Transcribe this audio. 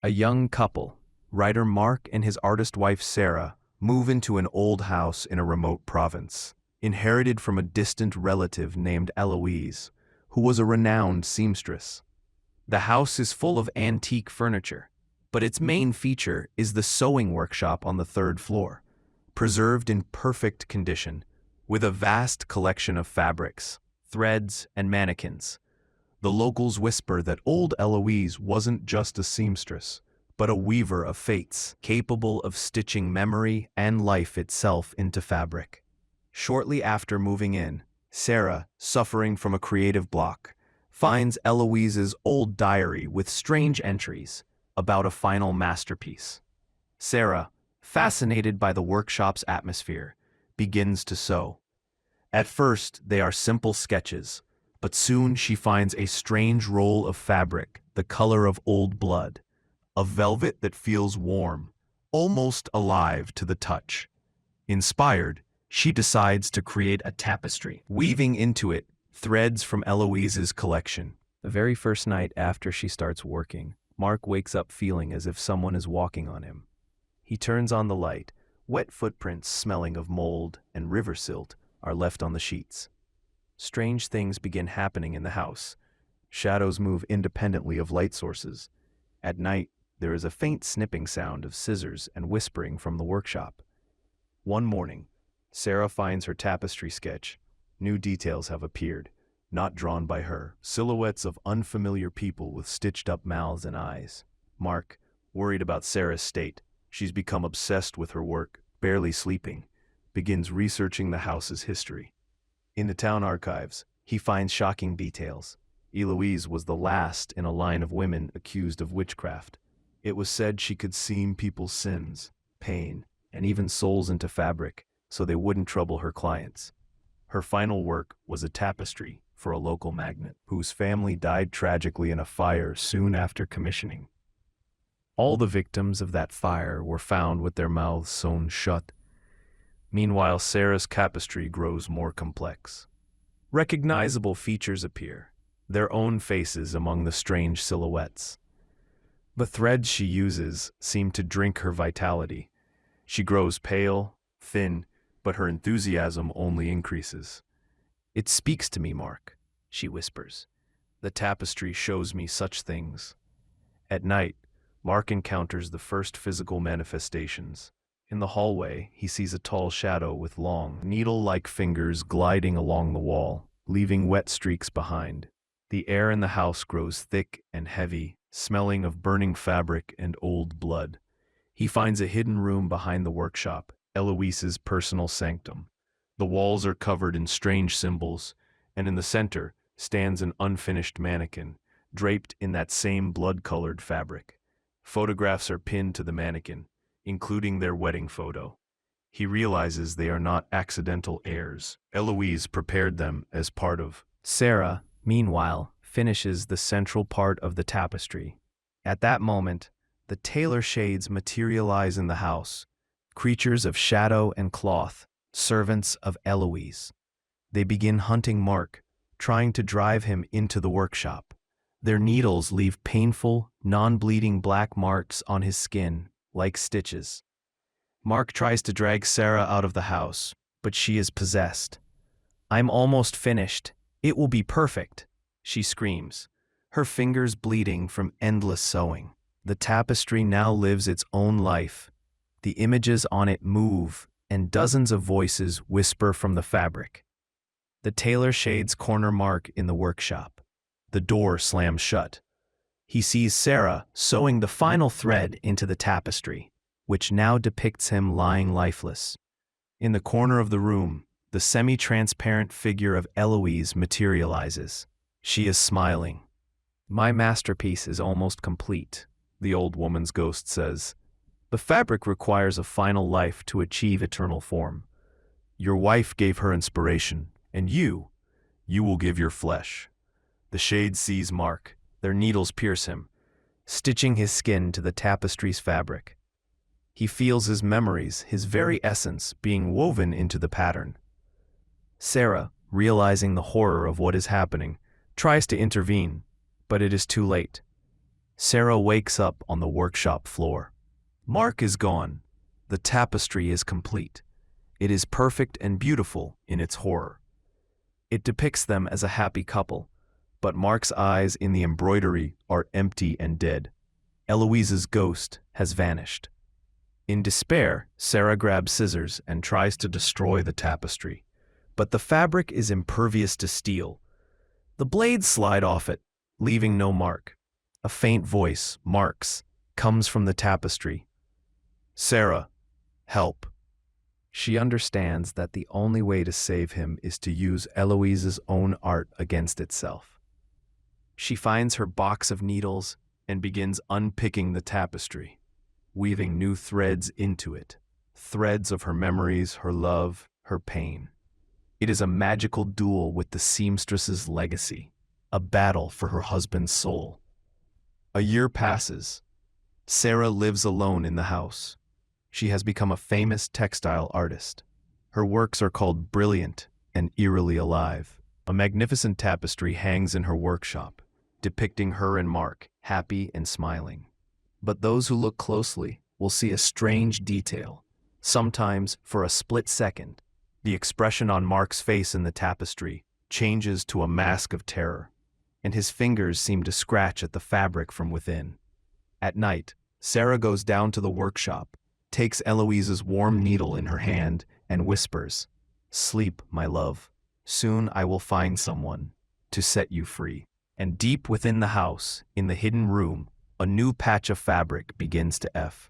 A young couple, writer Mark and his artist wife Sarah, move into an old house in a remote province, inherited from a distant relative named Eloise, who was a renowned seamstress. The house is full of antique furniture, but its main feature is the sewing workshop on the third floor, preserved in perfect condition, with a vast collection of fabrics, threads, and mannequins. The locals whisper that old Eloise wasn't just a seamstress, but a weaver of fates, capable of stitching memory and life itself into fabric. Shortly after moving in, Sarah, suffering from a creative block, finds Eloise's old diary with strange entries about a final masterpiece. Sarah, fascinated by the workshop's atmosphere, begins to sew. At first, they are simple sketches, but soon she finds a strange roll of fabric, the color of old blood, a velvet that feels warm, almost alive to the touch. Inspired, she decides to create a tapestry, weaving into it threads from Eloise's collection. The very first night after she starts working, Mark wakes up feeling as if someone is walking on him. He turns on the light. Wet footprints smelling of mold and river silt are left on the sheets. Strange things begin happening in the house. Shadows move independently of light sources. At night, there is a faint snipping sound of scissors and whispering from the workshop. One morning, Sarah finds her tapestry sketch. New details have appeared, not drawn by her. Silhouettes of unfamiliar people with stitched-up mouths and eyes. Mark, worried about Sarah's state, she's become obsessed with her work, barely sleeping, begins researching the house's history. In the town archives, he finds shocking details. Eloise was the last in a line of women accused of witchcraft. It was said she could seam people's sins, pain, and even souls into fabric so they wouldn't trouble her clients. Her final work was a tapestry for a local magnate whose family died tragically in a fire soon after commissioning. All the victims of that fire were found with their mouths sewn shut. Meanwhile, Sarah's tapestry grows more complex. Recognizable features appear, their own faces among the strange silhouettes. The threads she uses seem to drink her vitality. She grows pale, thin, but her enthusiasm only increases. "It speaks to me, Mark," she whispers. "The tapestry shows me such things." At night, Mark encounters the first physical manifestations. In the hallway, he sees a tall shadow with long, needle-like fingers gliding along the wall, leaving wet streaks behind. The air in the house grows thick and heavy, smelling of burning fabric and old blood. He finds a hidden room behind the workshop, Eloise's personal sanctum. The walls are covered in strange symbols, and in the center stands an unfinished mannequin, draped in that same blood-colored fabric. Photographs are pinned to the mannequin, including their wedding photo. He realizes they are not accidental heirs. Eloise prepared them as part of. Sarah, meanwhile, finishes the central part of the tapestry. At that moment, the tailor shades materialize in the house, creatures of shadow and cloth, servants of Eloise. They begin hunting Mark, trying to drive him into the workshop. Their needles leave painful, non-bleeding black marks on his skin, like stitches. Mark tries to drag Sarah out of the house, but she is possessed. "I'm almost finished. It will be perfect," she screams, her fingers bleeding from endless sewing. The tapestry now lives its own life. The images on it move, and dozens of voices whisper from the fabric. The tailor shades corner Mark in the workshop. The door slams shut. He sees Sarah sewing the final thread into the tapestry, which now depicts him lying lifeless. In the corner of the room, the semi-transparent figure of Eloise materializes. She is smiling. "My masterpiece is almost complete," the old woman's ghost says. "The fabric requires a final life to achieve eternal form. Your wife gave her inspiration, and you will give your flesh." The shade seize Mark. Their needles pierce him, stitching his skin to the tapestry's fabric. He feels his memories, his very essence, being woven into the pattern. Sarah, realizing the horror of what is happening, tries to intervene, but it is too late. Sarah wakes up on the workshop floor. Mark is gone. The tapestry is complete. It is perfect and beautiful in its horror. It depicts them as a happy couple, but Mark's eyes in the embroidery are empty and dead. Eloise's ghost has vanished. In despair, Sarah grabs scissors and tries to destroy the tapestry, but the fabric is impervious to steel. The blades slide off it, leaving no mark. A faint voice, Mark's, comes from the tapestry. Sarah, help. She understands that the only way to save him is to use Eloise's own art against itself. She finds her box of needles and begins unpicking the tapestry, weaving new threads into it, threads of her memories, her love, her pain. It is a magical duel with the seamstress's legacy, a battle for her husband's soul. A year passes. Sarah lives alone in the house. She has become a famous textile artist. Her works are called brilliant and eerily alive. A magnificent tapestry hangs in her workshop, depicting her and Mark, happy and smiling. But those who look closely will see a strange detail. Sometimes, for a split second, the expression on Mark's face in the tapestry changes to a mask of terror, and his fingers seem to scratch at the fabric from within. At night, Sarah goes down to the workshop, takes Eloise's warm needle in her hand, and whispers, "Sleep, my love. Soon I will find someone to set you free." And deep within the house, in the hidden room, a new patch of fabric begins to F.